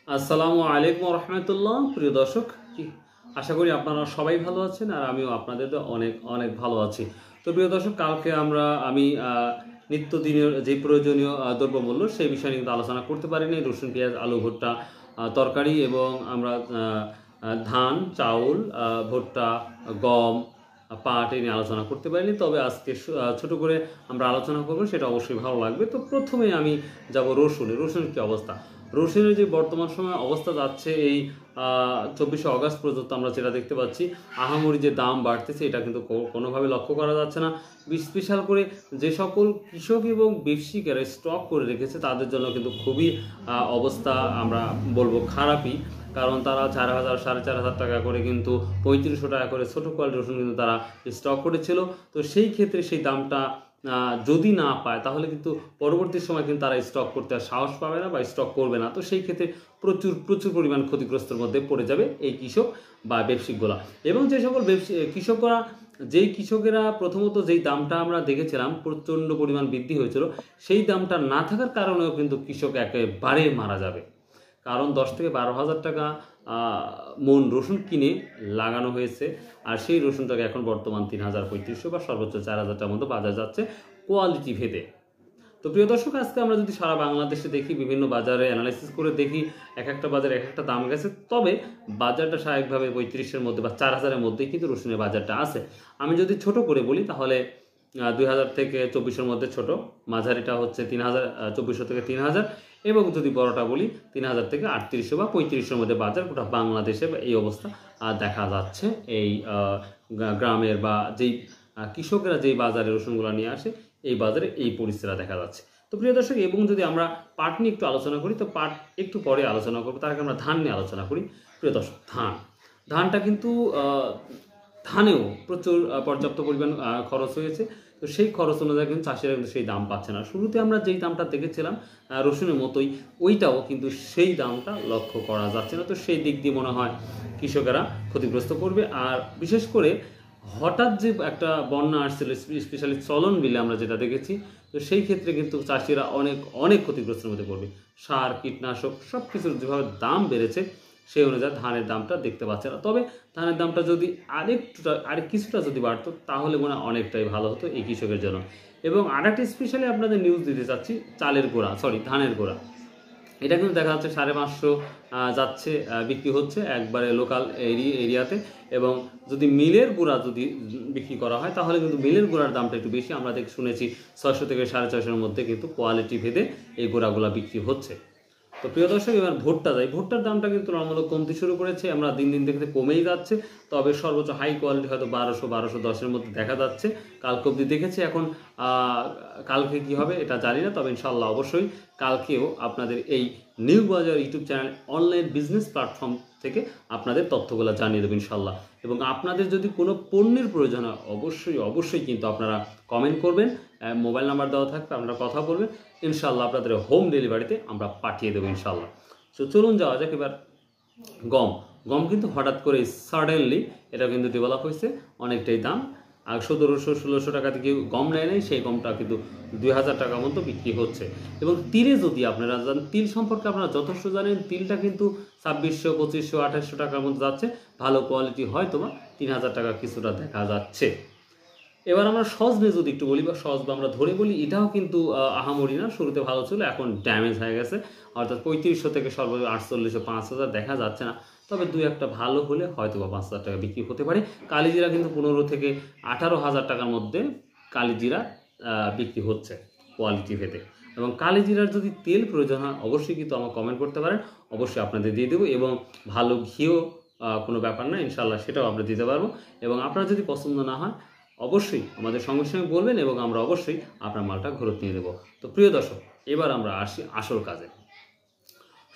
আসসালামু আলাইকুম রহমতুল্লাহ। প্রিয় দর্শক, আশা করি আপনারা সবাই ভালো আছেন আর আমিও আপনাদের তো অনেক অনেক ভালো আছি। তো প্রিয় দর্শক, কালকে আমি নিত্যদিনের যে প্রয়োজনীয় দ্রব্যমূল্য সেই বিষয়ে কিন্তু আলোচনা করতে পারিনি। রসুন, পেঁয়াজ, আলু, ভুট্টা, তরকারি এবং আমরা ধান, চাউল, ভুট্টা, গম, পাট এ নিয়ে আলোচনা করতে পারিনি। তবে আজকে ছোট করে আমরা আলোচনা করবো, সেটা অবশ্যই ভালো লাগবে। তো প্রথমে আমি যাব রসুনের কি অবস্থা। রসুনের যে বর্তমান সময়ে অবস্থা যাচ্ছে, এই 24শে অগাস্ট পর্যন্ত আমরা যেটা দেখতে পাচ্ছি, আহামরি যে দাম বাড়তেছে এটা কিন্তু কোনোভাবে লক্ষ্য করা যাচ্ছে না। স্পেশাল করে যে সকল কৃষক এবং ব্যবসায়ীরা স্টক করে রেখেছে তাদের জন্য কিন্তু খুবই অবস্থা আমরা বলবো খারাপই। কারণ তারা 4,000 4,500 টাকা করে কিন্তু 3500 টাকা করে ছোটো কোয়ালিটি রসুন কিন্তু তারা স্টক করেছিল। তো সেই ক্ষেত্রে সেই দামটা যদি না পায় তাহলে কিন্তু পরবর্তী সময় কিন্তু তারা স্টক করতে আর সাহস পাবে না বা স্টক করবে না। তো সেই ক্ষেত্রে প্রচুর পরিমাণ ক্ষতিগ্রস্তের মধ্যে পড়ে যাবে এই কৃষক বা ব্যবসায়িকগুলা। এবং যে সকল কৃষকরা, যেই কৃষকেরা প্রথমত যেই দামটা আমরা দেখেছিলাম প্রচণ্ড পরিমাণ বৃদ্ধি হয়েছিল, সেই দামটা না থাকার কারণেও কিন্তু কৃষক একেবারে মারা যাবে। কারণ 10 থেকে 12,000 টাকা মন রসুন কিনে লাগানো হয়েছে, আর সেই রসুনটাকে এখন বর্তমান 3,3500 বা সর্বোচ্চ 4,000 টাকার মতো বাজার যাচ্ছে কোয়ালিটি ভেদে। তো প্রিয় দর্শক, আজকে আমরা যদি সারা বাংলাদেশে দেখি, বিভিন্ন বাজারে অ্যানালাইসিস করে দেখি, এক একটা বাজারে এক একটা দাম গেছে। তবে বাজারটা স্বাভাবিকভাবে 3500-এর মধ্যে বা 4,000-এর মধ্যেই কিন্তু রসুনের বাজারটা আছে। আমি যদি ছোট করে বলি তাহলে 2,000 থেকে 2400-এর মধ্যে ছোট, মাঝারিটা হচ্ছে 3,000, 2400 থেকে 3,000, এবং যদি বড়টা বলি 3,000 থেকে 3800 বা 3500-এর মধ্যে বাজার গোটা বাংলাদেশে এই অবস্থা দেখা যাচ্ছে। এই গ্রামের বা যেই কৃষকেরা যেই বাজারে রসুনগুলো নিয়ে আসে, এই বাজারে এই পরিস্থিতি দেখা যাচ্ছে। তো প্রিয় দর্শক, এবং যদি আমরা পাট নিয়ে একটু আলোচনা করি, তো পাট একটু পরে আলোচনা করবো, তার আগে আমরা ধান নিয়ে আলোচনা করি। প্রিয় দর্শক, ধানটা কিন্তু ধানেও প্রচুর পর্যাপ্ত পরিমাণ খরচ হয়েছে। তো সেই খরচ অনুযায়ী কিন্তু চাষিরা কিন্তু সেই দাম পাচ্ছে না। শুরুতে আমরা যেই দামটা দেখেছিলাম রসুনের মতোই, ওইটাও কিন্তু সেই দামটা লক্ষ্য করা যাচ্ছে না। তো সেই দিক দিয়ে মনে হয় কৃষকেরা ক্ষতিগ্রস্ত করবে। আর বিশেষ করে হঠাৎ যে একটা বন্যা আসছিল, স্পেশালি চলন বিলে আমরা যেটা দেখেছি, তো সেই ক্ষেত্রে কিন্তু চাষিরা অনেক অনেক ক্ষতিগ্রস্তের মধ্যে পড়বে। সার, কীটনাশক সব কিছুর যেভাবে দাম বেড়েছে, সেই অনুযায়ী ধানের দামটা দেখতে পাচ্ছে না। তবে ধানের দামটা যদি আরেক কিছুটা যদি বাড়তো তাহলে মনে হয় অনেকটাই ভালো হতো এই কৃষকের জন্য। এবং আরেকটা স্পেশালি আপনাদের নিউজ দিতে চাচ্ছি, ধানের গোড়া, এটা কিন্তু দেখা যাচ্ছে 550 যাচ্ছে, বিক্রি হচ্ছে একবারে লোকাল এরিয়াতে। এবং যদি মিলের গুঁড়া যদি বিক্রি করা হয় তাহলে কিন্তু মিলের গুঁড়ার দামটা একটু বেশি। আমরা শুনেছি 600 থেকে 650-এর মধ্যে কিন্তু কোয়ালিটি ভেদে এই গুঁড়াগুলা বিক্রি হচ্ছে। তো প্রিয় দর্শক, এবার ভুট্টার দামটা কিন্তু নর্মাল কমতে শুরু করেছে। আমরা দিন দিন দেখতে কমেই যাচ্ছে। তবে সর্বোচ্চ হাই কোয়ালিটি হয়তো 1200-1210-এর মধ্যে দেখা যাচ্ছে। কালকে অবধি দেখেছি। এখন কালকে কি হবে এটা জানি না, তবে ইনশাল্লাহ অবশ্যই কালকেও আপনাদের এই নিউ বাজার YouTube channel online business platform থেকে আপনাদের তথ্যগুলো জানিয়ে দেবো ইনশাল্লাহ। এবং আপনাদের যদি কোনো পণ্যের প্রয়োজন হয় অবশ্যই কিন্তু আপনারা কমেন্ট করবেন, মোবাইল নাম্বার দেওয়া থাকবে, আপনারা কথা বলবেন, ইনশাল্লাহ আপনাদের হোম ডেলিভারিতে আমরা পাঠিয়ে দেবো ইনশাল্লাহ। তো চলুন যাওয়া যাক এবার গম কিন্তু হঠাৎ করে সাডেনলি এটা কিন্তু ডেভেলপ হয়েছে, অনেকটাই দাম। আর 1,700-1,600 টাকা থেকে গম নেয় নাই, সেই গমটা কিন্তু 2,000 টাকার মতো বিক্রি হচ্ছে। এবং তিলে যদি আপনারা জানেন, তিল সম্পর্কে আপনারা যথেষ্ট জানেন, তিলটা কিন্তু 2,600, 2,500, 2,800 টাকার মতো যাচ্ছে। ভালো কোয়ালিটি হয়তো বা 3,000 টাকা কিছুটা দেখা যাচ্ছে। এবার আমরা সজনে যদি একটু বলি, বা সজবা আমরা ধরে বলি, এটাও কিন্তু আহামরি না, শুরুতে ভালো ছিল, এখন ড্যামেজ হয়ে গেছে। অর্থাৎ 3500 থেকে সর্বোচ্চ 4800, 5,000 দেখা যাচ্ছে না। তবে দুই একটা ভালো হলে হয়তো বা 5,000 টাকা বিক্রি হতে পারে। কালিজিরা কিন্তু 15 থেকে 18,000 টাকার মধ্যে কালিজিরা বিক্রি হচ্ছে কোয়ালিটি ভেদে। এবং কালিজিরার যদি তেল প্রয়োজন হয় অবশ্যই কিন্তু আমার কমেন্ট করতে পারেন, অবশ্যই আপনাদের দিয়ে দেবো। এবং ভালো ঘিও কোনো ব্যাপার না, ইনশাল্লাহ সেটাও আমরা দিতে পারবো। এবং আপনার যদি পছন্দ না হয় অবশ্যই আমাদের সঙ্গে সঙ্গে বলবেন, এবং আমরা অবশ্যই আপনার মালটা ঘরত নিয়ে দেবো। তো প্রিয় দর্শক, এবার আমরা আসি আসল কাজে।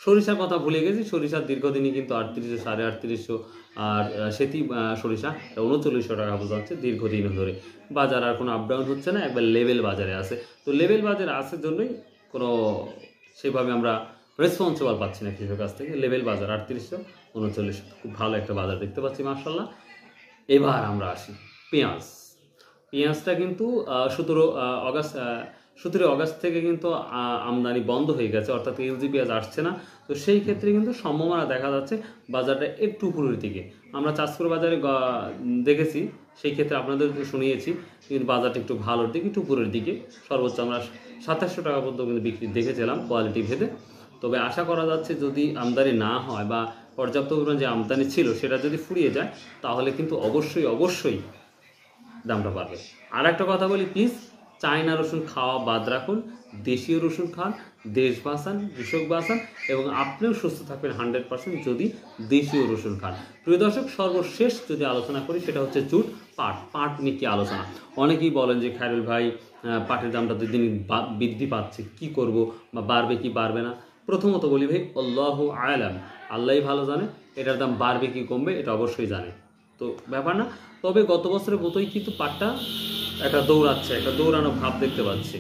সরিষার কথা ভুলে গেছি। সরিষার দীর্ঘদিনই কিন্তু 3800, 3850, আর সেটি সরিষা 3900 টাকা বোঝাচ্ছে দীর্ঘদিন ধরে। বাজার আর কোনো আপডাউন হচ্ছে না, একবার লেভেল বাজারে আছে। তো লেভেল বাজারে আছে জন্যই কোনো সেভাবে আমরা রেসপন্সিবল পাচ্ছি না কৃষকের কাছ থেকে। লেভেল বাজার 3800, 3900, খুব ভালো একটা বাজার দেখতে পাচ্ছি মাশাআল্লাহ। এবার আমরা আসি পেঁয়াজটা কিন্তু 17 17 আগস্ট থেকে কিন্তু আমদানি বন্ধ হয়ে গেছে, অর্থাৎ এলজি পেঁয়াজ আসছে না। তো সেই ক্ষেত্রে কিন্তু সম্ভাবনা দেখা যাচ্ছে বাজারটা একটু উপরের দিকে। আমরা চাঁদপুর বাজারে দেখেছি, সেই ক্ষেত্রে আপনাদের শুনিয়েছি, কিন্তু বাজারটা একটু ভালোর দিকে, একটু উপরের দিকে। সর্বোচ্চ আমরা 2700 টাকা পর্যন্ত কিন্তু বিক্রি দেখেছিলাম কোয়ালিটি ভেদে। তবে আশা করা যাচ্ছে যদি আমদানি না হয় বা পর্যাপ্ত পরিমাণ যে আমদানি ছিল সেটা যদি ফুরিয়ে যায়, তাহলে কিন্তু অবশ্যই দামটা বাড়বে। আর একটা কথা বলি, প্লিজ চায়না রসুন খাওয়া বাদ রাখুন, দেশীয় রসুন খান, দেশ বাঁচান, কৃষক বাঁচান, এবং আপনিও সুস্থ থাকবেন 100% যদি দেশীয় রসুন খান। প্রিয় দর্শক, সর্বশেষ যদি আলোচনা করি সেটা হচ্ছে জুট, পাট নিয়ে কি আলোচনা। অনেকেই বলেন যে খায়রুল ভাই, পাটের দামটা দিন বৃদ্ধি পাচ্ছে, কি করব, বা বাড়বে কি বাড়বে না। প্রথমত বলি ভাই, আল্লাহু আ'লাম, আল্লাহই ভালো জানে এটার দাম বাড়বে কি কমবে, এটা অবশ্যই জানে, তো ব্যাপার না। তবে গত বছরের মতোই কিন্তু পাটটা একটা দৌড়ানো ভাব দেখতে পাচ্ছি।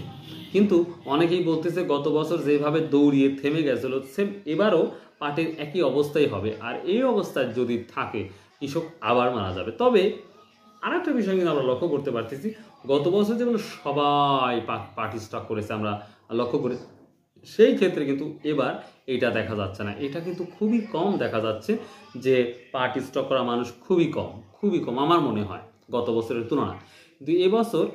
কিন্তু অনেকেই বলতেছে গত বছর যেভাবে দৌড়িয়ে থেমে গেছিল, সেম এবারও পাটের একই অবস্থাই হবে। আর এই অবস্থায় যদি থাকে, কৃষক আবার মারা যাবে। তবে আর একটা বিষয় কিন্তু আমরা লক্ষ্য করতে পারতেছি, গত বছর যেমন সবাই পাট স্টক করেছে আমরা লক্ষ্য করে, সেই ক্ষেত্রে কিন্তু এবার এটা দেখা যাচ্ছে না। এটা কিন্তু খুবই কম দেখা যাচ্ছে যে পাট স্টক করা মানুষ খুবই কম আমার মনে হয় গত বছরের তুলনায়। কিন্তু এবছর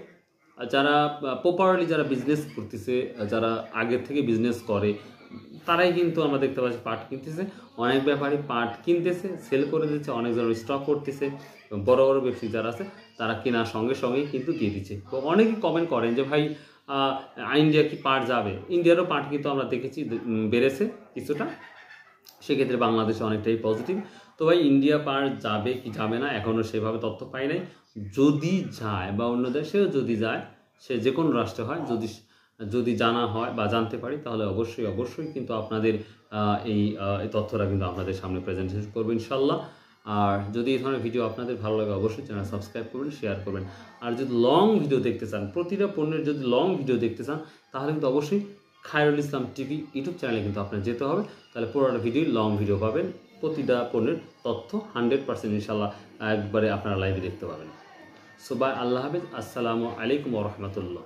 যারা প্রপারলি যারা বিজনেস করতেছে, যারা আগের থেকে বিজনেস করে, তারাই কিন্তু আমরা দেখতে পাচ্ছি পাট কিনতেছে। অনেক ব্যাপারী পাট কিনতেছে, সেল করে দিচ্ছে, অনেকজন স্টক করতেছে। বড় ব্যবসায়ী যারা আছে তারা কেনার সঙ্গেই কিন্তু দিয়ে দিচ্ছে। তো অনেকেই কমেন্ট করেন যে ভাই, ইন্ডিয়া কি পাট যাবে? ইন্ডিয়ারও পাট কিন্তু আমরা দেখেছি বেড়েছে কিছুটা, সেক্ষেত্রে বাংলাদেশে অনেকটাই পজিটিভ। তো ভাই, ইন্ডিয়া পাট যাবে কি যাবে না এখনও সেভাবে তথ্য পাই নাই। যদি যায় বা অন্য দেশেও যদি যায়, সে যে কোনো রাষ্ট্রে হয়, যদি জানা হয় বা জানতে পারি, তাহলে অবশ্যই কিন্তু আপনাদের এই তথ্যটা কিন্তু আপনাদের সামনে প্রেজেন্টেশন করবো ইনশাল্লাহ। আর যদি এই ধরনের ভিডিও আপনাদের ভালো লাগে, অবশ্যই চ্যানেল সাবস্ক্রাইব করবেন, শেয়ার করবেন। আর যদি লং ভিডিও দেখতে চান, প্রতিটা পণ্যের যদি লং ভিডিও দেখতে চান, তাহলে কিন্তু অবশ্যই খায়রুল ইসলাম টিভি ইউটিউব চ্যানেলে কিন্তু আপনার যেতে হবে। তাহলে পুরোটা ভিডিও লং ভিডিও পাবেন, প্রতিটা পণ্যের তথ্য 100% ইনশাল্লাহ একবারে আপনারা লাইভে দেখতে পাবেন। সো বাই, আল্লাহ হাফেজ, আসসালামু আলাইকুম ওয়া রাহমাতুল্লাহ।